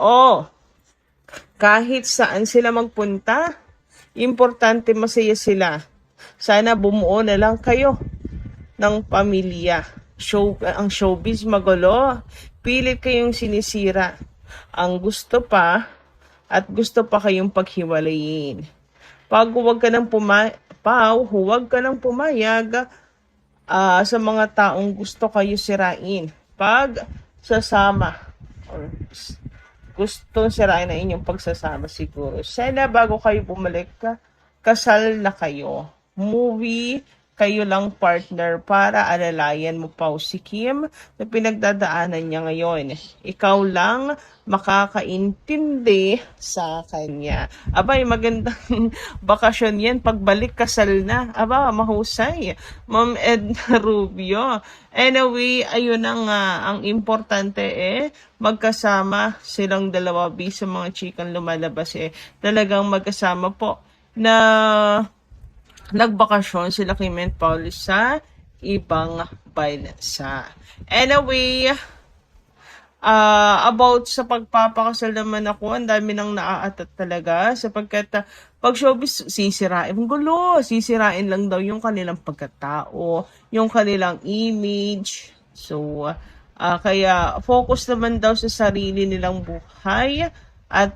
Oh, kahit saan sila magpunta, importante masaya sila. Sana bumuo na lang kayo ng pamilya. Ang showbiz magulo. Pilit kayong sinisira. Ang gusto pa at gusto pa kayong paghiwalayin. Huwag ka nang pumayag sa mga taong gusto kayo sirain. Pag sasama or gusto sirain na inyong pagsasama siguro. Sana bago kayo bumalik kasal na kayo. Movie, kayo lang partner para alalayan mo pa si Kim na pinagdadaanan niya ngayon. Ikaw lang makakaintindi sa kanya. Abay, magandang bakasyon yan. Pagbalik, kasal na. Aba, mahusay. Ma'am Edna Rubio. Anyway, ayun na nga. Ang importante magkasama silang dalawa. Sa mga chikang lumalabas talagang magkasama po na nagbakasyon sila Kim and Paul sa ibang bansa. Anyway, about sa pagpapakasal naman ako, ang dami nang naaatat talaga sapagkat pag showbiz, sisirain lang daw yung kanilang pagkatao, yung kanilang image. So, kaya focus naman daw sa sarili nilang buhay at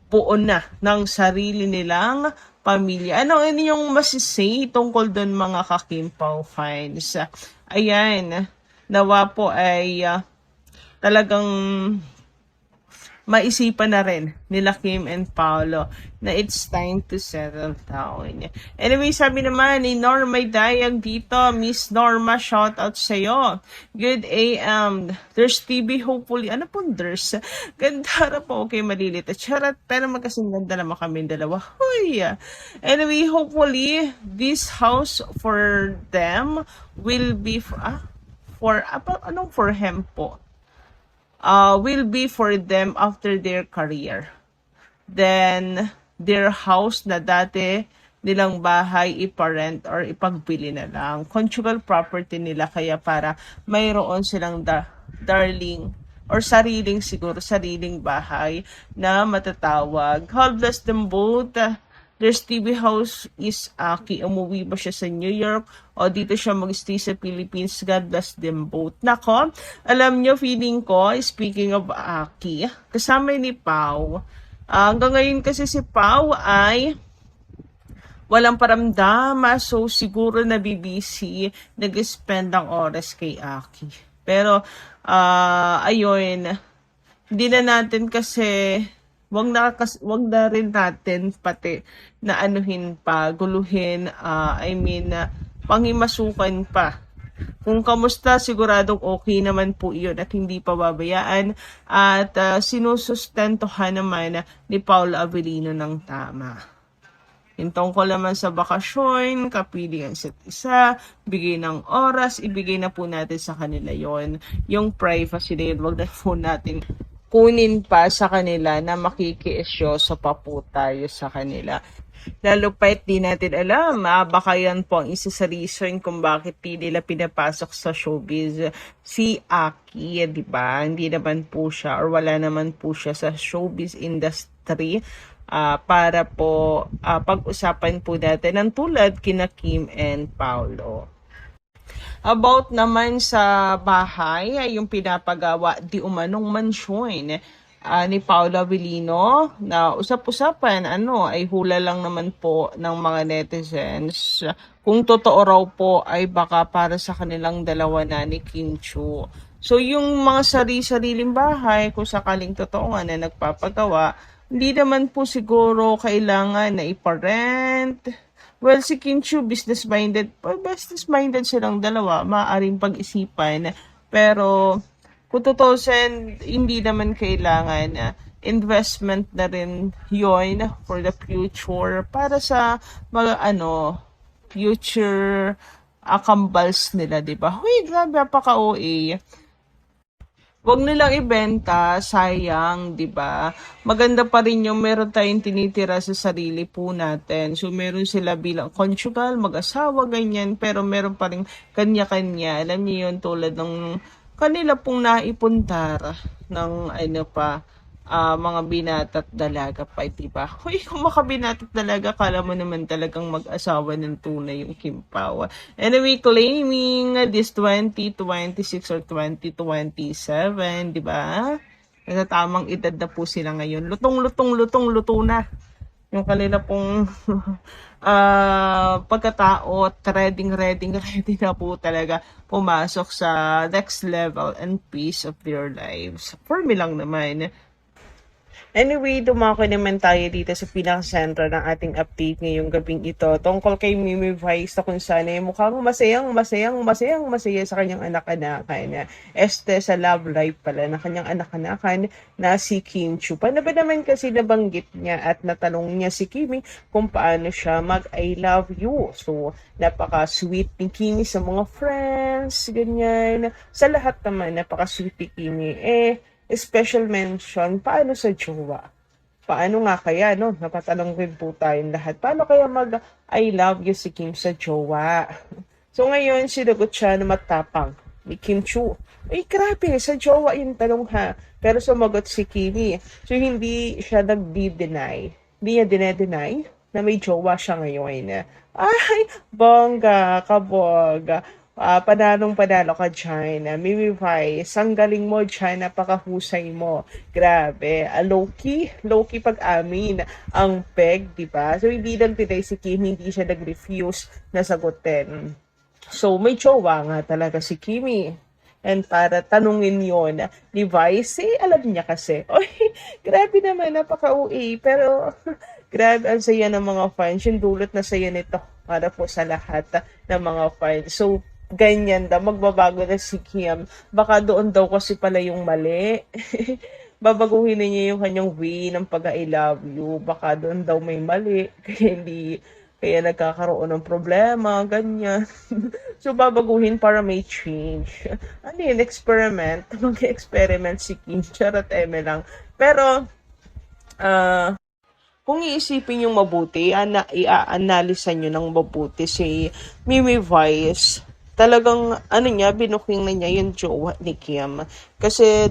buo na ng sarili nilang pamilya. Ano inyong masisay tungkol doon mga ka-Kim Pao fans? Ayan, nawa po ay talagang maisipan na rin nila Kim and Paolo na it's time to settle down. Anyway, sabi naman ni Norma Dayag dito, Miss Norma, shout out sa'yo. Good AM. There's TV, hopefully. Ano pong there's? Ganda na po. Okay, malilit. Charot. Pero magkasing ganda naman kami dalawa. Huy! Anyway, hopefully, this house for them will be for him po. Will be for them after their career. Then, their house na dati nilang bahay iparent or ipagbili na lang. Conjugal property nila kaya para mayroon silang darling or sariling bahay na matatawag. God bless them both. There's TV house is Aki. Umuwi ba siya sa New York o dito siya mag-stay sa Philippines? God bless them both. Nako, alam nyo, feeling ko, speaking of Aki, kasama ni Pao. Hanggang ngayon kasi si Pao ay walang paramdam. So, siguro nabibisi, nag-spend ang oras kay Aki. Pero, ayun, hindi na natin kasi wag na rin natin pati na anuhin pa, guluhin, pangimasukan pa. Kung kamusta, siguradong okay naman po iyon at hindi pa babayaan at sinusustentuhan naman ni Paul Avellino ng tama. Yung tungkol naman sa bakasyon, kapiling ang isa't isa, bigay ng oras, ibigay na po natin sa kanila yon. Yung privacy na yun, wag na po natin kunin pa sa kanila na makikiisyoso pa po tayo sa kanila. Lalo pa di natin alam, baka yan po ang isa sa reason kung bakit di nila pinapasok sa showbiz si Aki, di ba? Hindi naman po siya or wala naman po siya sa showbiz industry para po pag-usapan po natin ng tulad kina Kim and Paolo. About naman sa bahay, ay yung pinapagawa di umanong mansyon ni Paolo Avellino na usap-usapan, ay hula lang naman po ng mga netizens. Kung totoo raw po ay baka para sa kanilang dalawa na ni Kim Chiu. So yung mga sariling bahay, kung sakaling totoo nga na nagpapagawa, hindi naman po siguro kailangan na iparent. Well, si Kim Chiu, business-minded silang dalawa, maaaring pag-isipan. Pero, kung tutusin, hindi naman kailangan investment na rin yun for the future para sa mga future kambals nila, di ba? Huy, grabe, napaka-OA. Wag nilang ibenta, sayang, 'di ba? Maganda pa rin yung meron tayong tinitira sa sarili po natin. So meron sila bilang conjugal, mag-asawa, ganyan, pero meron pa rin kanya-kanya. Alam niyo yun, tulad ng kanila pong naipuntar ng ano pa, mga binata at dalaga pa, di ba? Hoy, kung makabinata at dalaga, kala mo naman talagang mag-asawa ng tunay yung Kim Pao. Anyway, claiming this 2026 or 2027, di ba? Nasa tamang edad na po sila ngayon. Lutong-luto na yung kanila pong pagkatao at ready na po talaga pumasok sa next level and piece of their lives. For me lang naman. Anyway, dumako naman tayo dito sa pinaka-sentro ng ating update ngayong gabing ito tungkol kay Mimi Vice na kung saan ay mukhang masaya sa kanyang anak-anakan. Este sa love life pala ng kanyang anak-anakan na si Kim Chu. Paano ba naman kasi nabanggit niya at natanong niya si Kimi kung paano siya mag-I love you. So, napaka-sweet ni Kimi sa mga friends, ganyan. Sa lahat naman, napaka-sweet ni Kimi. Special mention, paano sa jowa? Paano nga kaya, no? Napatanong rin po tayong lahat. Paano kaya mag-I love you si Kim sa jowa? So ngayon, sinagot siya na matapang ni Kim Chu. Ay, grabe, sa jowa yung tanong ha. Pero sumagot si Kimi. So hindi siya nag-deny. Hindi niya dinedeny na may jowa siya ngayon. Ay, bongga, kabog. Panalong-panalo ka dyan. Mimi Vice, ang galing mo dyan, napakahusay mo. Grabe. Low-key pag-amin ang peg, di ba? So, hindi lang tinay si Kim, hindi siya nag-refuse na sagutin. So, may jowa nga talaga si Kimi. And para tanungin yon ni Vice, alam niya kasi. Oy, grabe naman, napaka-OA. Pero, grabe, ang saya ng mga fans. Yung dulot na saya nito para po sa lahat ng mga fans. So, ganyan daw, magbabago na si Kim. Baka doon daw kasi pala yung mali. Babaguhin na niya yung kanyang way ng pag-I love you. Baka doon daw may mali. Kaya nagkakaroon ng problema, ganyan. So, babaguhin para may change. Ano yun, experiment? Mag-experiment si Kim. Charot, eme lang. Pero, kung iisipin yung mabuti, i-analyze nyo ng mabuti si Mimi Vice, talagang niya, binuking na niya yung jowa ni Kim. Kasi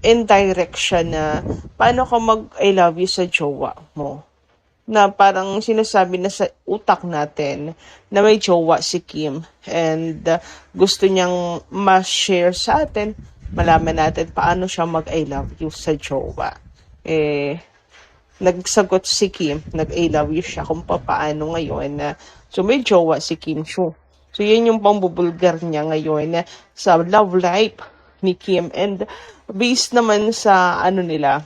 indirect siya na paano ka mag-I love you sa jowa mo. Na parang sinasabi na sa utak natin na may jowa si Kim and gusto niyang ma-share sa atin, malaman natin paano siya mag-I love you sa jowa. Nagsagot si Kim, nag-I love you siya kung paano ngayon na so may jowa si Kim Chu. So yun yung pambubulgar niya ngayon sa love life ni Kim. And based naman sa nila,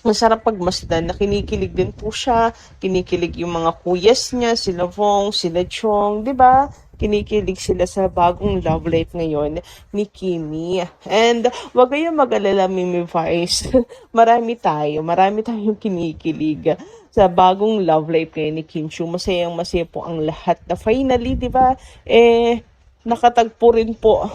masarap pagmasdan na kinikilig din po siya, kinikilig yung mga kuyas niya, sila Vong, sila Chong, di ba? Kinikilig sila sa bagong love life ngayon ni Kimi. And wag kayong mag-alala, Mimi Vice. marami tayong kinikilig sa bagong love life ngayon ni Kim Chu. Masaya po ang lahat na finally, di ba? Nakatagpo rin po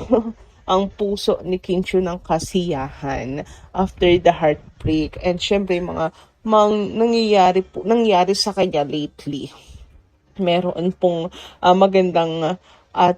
ang puso ni Kim Chu ng kasiyahan after the heartbreak. And syempre mga nangyayari sa kanya lately. Meron pong magandang at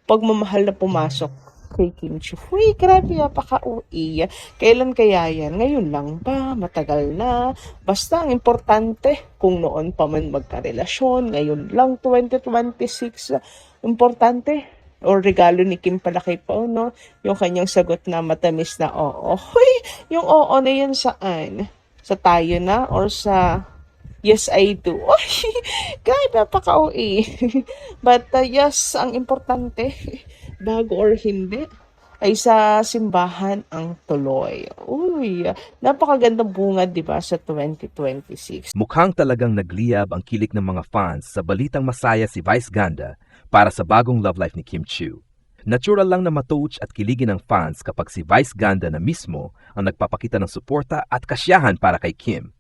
pagmamahal na pumasok kay Kim Chu. Uy, grabe, napaka-OA. Kailan kaya yan? Ngayon lang ba? Matagal na? Basta ang importante, kung noon pa man magkarelasyon, ngayon lang 2026, importante, o regalo ni Kim pala kay Pao, no? Yung kanyang sagot na matamis na oo. Uy, yung oo na yun saan? Sa tayo na or sa yes, I do. Uy, grabe, napaka-OA. But yes, ang importante, bago or hindi, ay sa simbahan ang tuloy. Uy, napakagandang bunga, di ba, sa 2026. Mukhang talagang nagliyab ang kilik ng mga fans sa balitang masaya si Vice Ganda para sa bagong love life ni Kim Chu. Natural lang na matouch at kiligin ng fans kapag si Vice Ganda na mismo ang nagpapakita ng suporta at kasiyahan para kay Kim.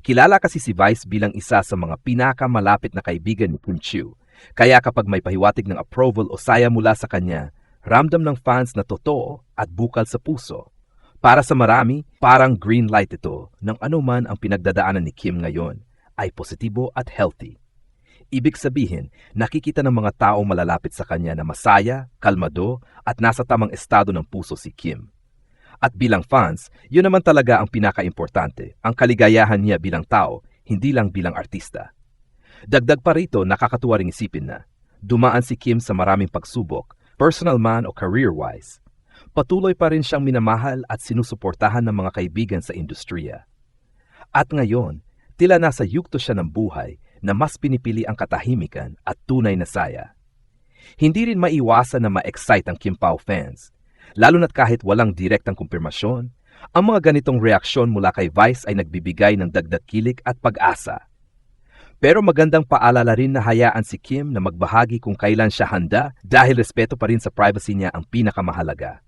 Kilala kasi si Vice bilang isa sa mga pinakamalapit na kaibigan ni Kim Chu. Kaya kapag may pahiwatig ng approval o saya mula sa kanya, Ramdam ng fans na totoo at bukal sa puso. Para sa marami, parang green light ito ng anuman ang pinagdadaanan ni Kim ngayon ay positibo at healthy. Ibig sabihin, nakikita ng mga taong malalapit sa kanya na masaya, kalmado at nasa tamang estado ng puso si Kim. At bilang fans, yun naman talaga ang pinaka-importante, ang kaligayahan niya bilang tao, hindi lang bilang artista. Dagdag pa rito, nakakatuwa ring isipin na dumaan si Kim sa maraming pagsubok, personal man o career-wise. Patuloy pa rin siyang minamahal at sinusuportahan ng mga kaibigan sa industriya. At ngayon, tila nasa yugto siya ng buhay na mas pinipili ang katahimikan at tunay na saya. Hindi rin maiwasan na ma-excite ang Kim Pao fans, lalo na't kahit walang direktang kumpirmasyon, ang mga ganitong reaksyon mula kay Vice ay nagbibigay ng dagdag kilig at pag-asa. Pero magandang paalala rin na hayaan si Kim na magbahagi kung kailan siya handa dahil respeto pa rin sa privacy niya ang pinakamahalaga.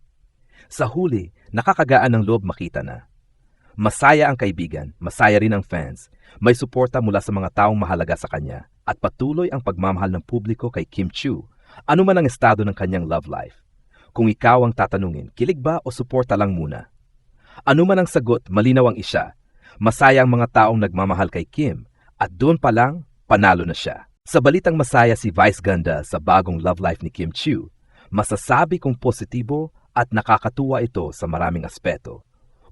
Sa huli, nakakagaan ng loob makita na masaya ang kaibigan, masaya rin ang fans, may suporta mula sa mga taong mahalaga sa kanya at patuloy ang pagmamahal ng publiko kay Kim Chiu, ano man ang estado ng kanyang love life. Kung ikaw ang tatanungin, kilig ba o suporta lang muna? Ano man ang sagot, malinaw ang isa. Masaya ang mga taong nagmamahal kay Kim at doon pa lang, panalo na siya. Sa balitang masaya si Vice Ganda sa bagong love life ni Kim Chiu, masasabi kong positibo at nakakatuwa ito sa maraming aspeto.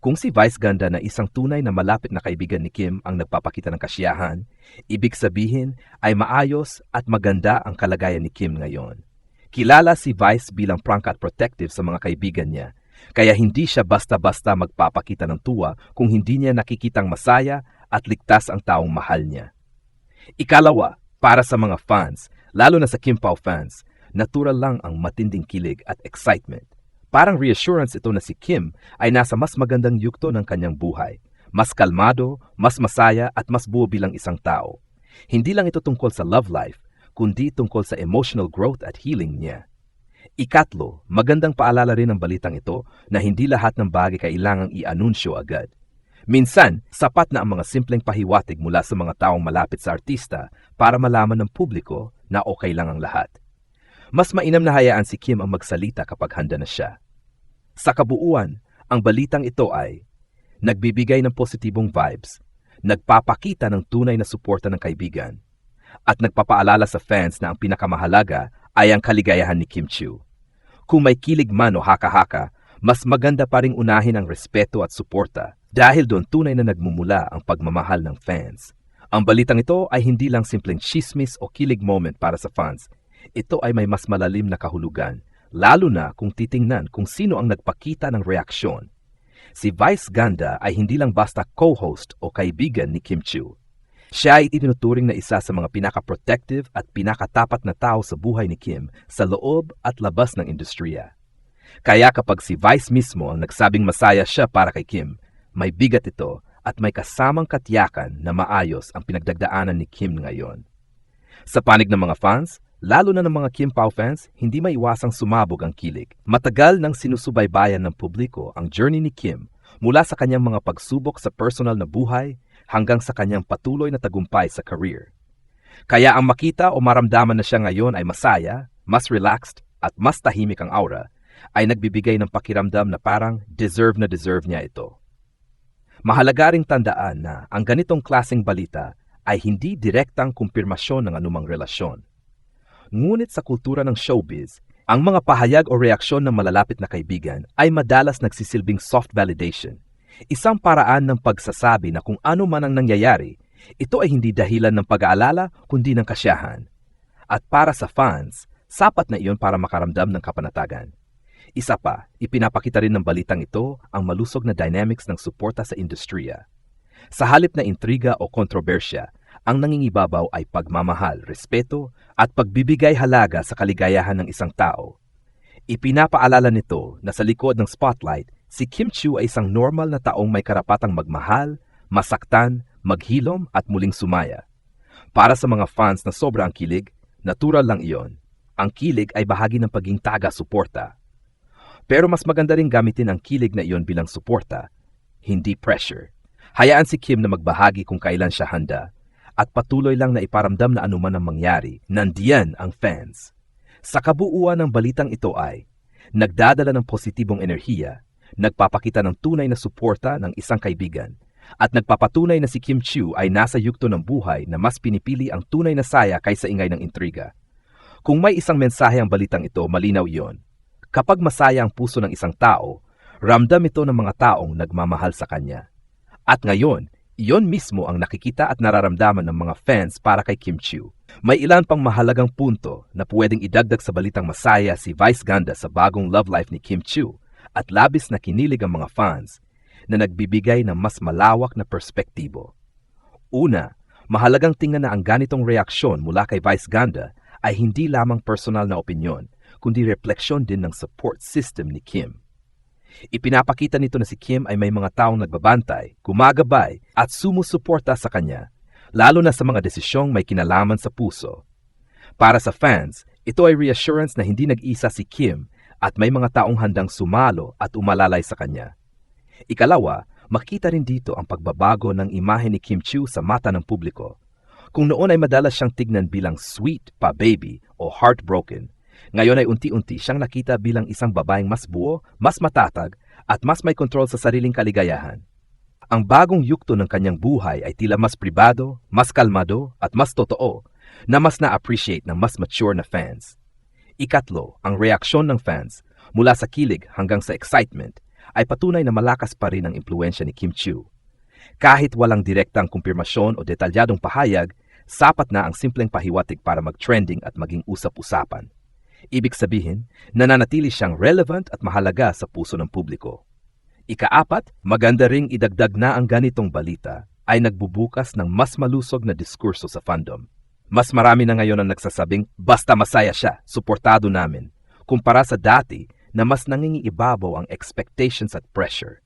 Kung si Vice Ganda na isang tunay na malapit na kaibigan ni Kim ang nagpapakita ng kasiyahan, ibig sabihin ay maayos at maganda ang kalagayan ni Kim ngayon. Kilala si Vice bilang prangka at protective sa mga kaibigan niya, kaya hindi siya basta-basta magpapakita ng tuwa kung hindi niya nakikitang masaya at ligtas ang taong mahal niya. Ikalawa, para sa mga fans, lalo na sa Kim Pao fans, natural lang ang matinding kilig at excitement. Parang reassurance ito na si Kim ay nasa mas magandang yugto ng kanyang buhay, mas kalmado, mas masaya at mas buo bilang isang tao. Hindi lang ito tungkol sa love life, kundi tungkol sa emotional growth at healing niya. Ikatlo, magandang paalala rin ng balitang ito na hindi lahat ng bagay kailangang i-anunsyo agad. Minsan, sapat na ang mga simpleng pahiwatig mula sa mga taong malapit sa artista para malaman ng publiko na okay lang ang lahat. Mas mainam na hayaan si Kim ang magsalita kapag handa na siya. Sa kabuuan, ang balitang ito ay nagbibigay ng positibong vibes, nagpapakita ng tunay na suporta ng kaibigan, at nagpapaalala sa fans na ang pinakamahalaga ay ang kaligayahan ni Kim Chiu. Kung may kilig man o haka-haka, mas maganda pa ring unahin ang respeto at suporta dahil doon tunay na nagmumula ang pagmamahal ng fans. Ang balitang ito ay hindi lang simpleng chismis o kilig moment para sa fans. Ito ay may mas malalim na kahulugan, lalo na kung titingnan kung sino ang nagpakita ng reaksyon. Si Vice Ganda ay hindi lang basta co-host o kaibigan ni Kim Chiu. Siya ay itinuturing na isa sa mga pinaka-protective at pinakatapat na tao sa buhay ni Kim sa loob at labas ng industriya. Kaya kapag si Vice mismo ang nagsabing masaya siya para kay Kim, may bigat ito at may kasamang katiyakan na maayos ang pinagdagdaanan ni Kim ngayon. Sa panig ng mga fans, lalo na ng mga Kim Pao fans, hindi maiwasang sumabog ang kilig. Matagal nang sinusubaybayan ng publiko ang journey ni Kim mula sa kanyang mga pagsubok sa personal na buhay hanggang sa kanyang patuloy na tagumpay sa career. Kaya ang makita o maramdaman na siya ngayon ay masaya, mas relaxed at mas tahimik ang aura ay nagbibigay ng pakiramdam na parang deserve niya ito. Mahalaga ring tandaan na ang ganitong klaseng balita ay hindi direktang kumpirmasyon ng anumang relasyon. Ngunit sa kultura ng showbiz, ang mga pahayag o reaksyon ng malalapit na kaibigan ay madalas nagsisilbing soft validation. Isang paraan ng pagsasabi na kung ano man ang nangyayari, ito ay hindi dahilan ng pag-aalala kundi ng kasiyahan. At para sa fans, sapat na iyon para makaramdam ng kapanatagan. Isa pa, ipinapakita rin ng balitang ito ang malusog na dynamics ng suporta sa industriya. Sa halip na intriga o kontrobersya, ang nangingibabaw ay pagmamahal, respeto at pagbibigay halaga sa kaligayahan ng isang tao. Ipinapaalala nito na sa likod ng spotlight, si Kim Chiu ay isang normal na taong may karapatang magmahal, masaktan, maghilom at muling sumaya. Para sa mga fans na sobrang kilig, natural lang iyon. Ang kilig ay bahagi ng pagiging taga-suporta. Pero mas maganda rin gamitin ang kilig na iyon bilang suporta, hindi pressure. Hayaan si Kim na magbahagi kung kailan siya handa at patuloy lang na iparamdam na anuman ang mangyari, nandiyan ang fans. Sa kabuuan ng balitang ito ay, nagdadala ng positibong enerhiya, nagpapakita ng tunay na suporta ng isang kaibigan, at nagpapatunay na si Kim Chiu ay nasa yugto ng buhay na mas pinipili ang tunay na saya kaysa ingay ng intriga. Kung may isang mensahe ang balitang ito, malinaw iyon. Kapag masaya ang puso ng isang tao, ramdam ito ng mga taong nagmamahal sa kanya. At ngayon, iyon mismo ang nakikita at nararamdaman ng mga fans para kay Kim Chiu. May ilan pang mahalagang punto na pwedeng idagdag sa balitang masaya si Vice Ganda sa bagong love life ni Kim Chiu at labis na kinilig ang mga fans na nagbibigay ng mas malawak na perspektibo. Una, mahalagang tingnan na ang ganitong reaksyon mula kay Vice Ganda ay hindi lamang personal na opinyon, kundi refleksyon din ng support system ni Kim. Ipinapakita nito na si Kim ay may mga taong nagbabantay, gumagabay at sumusuporta sa kanya, lalo na sa mga desisyong may kinalaman sa puso. Para sa fans, ito ay reassurance na hindi nag-isa si Kim at may mga taong handang sumalo at umalalay sa kanya. Ikalawa, makita rin dito ang pagbabago ng imahe ni Kim Chiu sa mata ng publiko. Kung noon ay madalas siyang tignan bilang sweet pa baby o heartbroken, ngayon ay unti-unti siyang nakita bilang isang babaeng mas buo, mas matatag, at mas may kontrol sa sariling kaligayahan. Ang bagong yugto ng kanyang buhay ay tila mas pribado, mas kalmado, at mas totoo, na mas na-appreciate ng mas mature na fans. Ikatlo, ang reaksyon ng fans, mula sa kilig hanggang sa excitement, ay patunay na malakas pa rin ang impluensya ni Kim Chiu. Kahit walang direktang kumpirmasyon o detalyadong pahayag, sapat na ang simpleng pahiwatig para mag-trending at maging usap-usapan. Ibig sabihin, nananatili siyang relevant at mahalaga sa puso ng publiko. Ikaapat, maganda ring idagdag na ang ganitong balita ay nagbubukas ng mas malusog na diskurso sa fandom. Mas marami na ngayon ang nagsasabing, basta masaya siya, suportado namin, kumpara sa dati na mas nangingiibabaw ang expectations at pressure.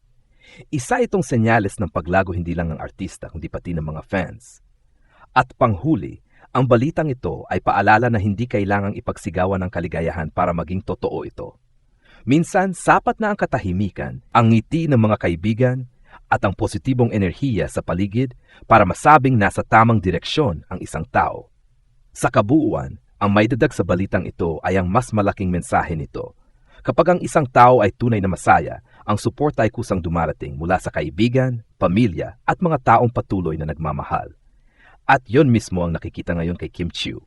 Isa itong senyales ng paglago hindi lang ng artista kundi pati ng mga fans. At panghuli, ang balitang ito ay paalala na hindi kailangang ipagsigawan ng kaligayahan para maging totoo ito. Minsan, sapat na ang katahimikan, ang ngiti ng mga kaibigan, at ang positibong enerhiya sa paligid para masabing nasa tamang direksyon ang isang tao. Sa kabuuan, ang maidadag sa balitang ito ay ang mas malaking mensahe nito. Kapag ang isang tao ay tunay na masaya, ang suporta ay kusang dumarating mula sa kaibigan, pamilya at mga taong patuloy na nagmamahal. At yon mismo ang nakikita ngayon kay Kim Chiu.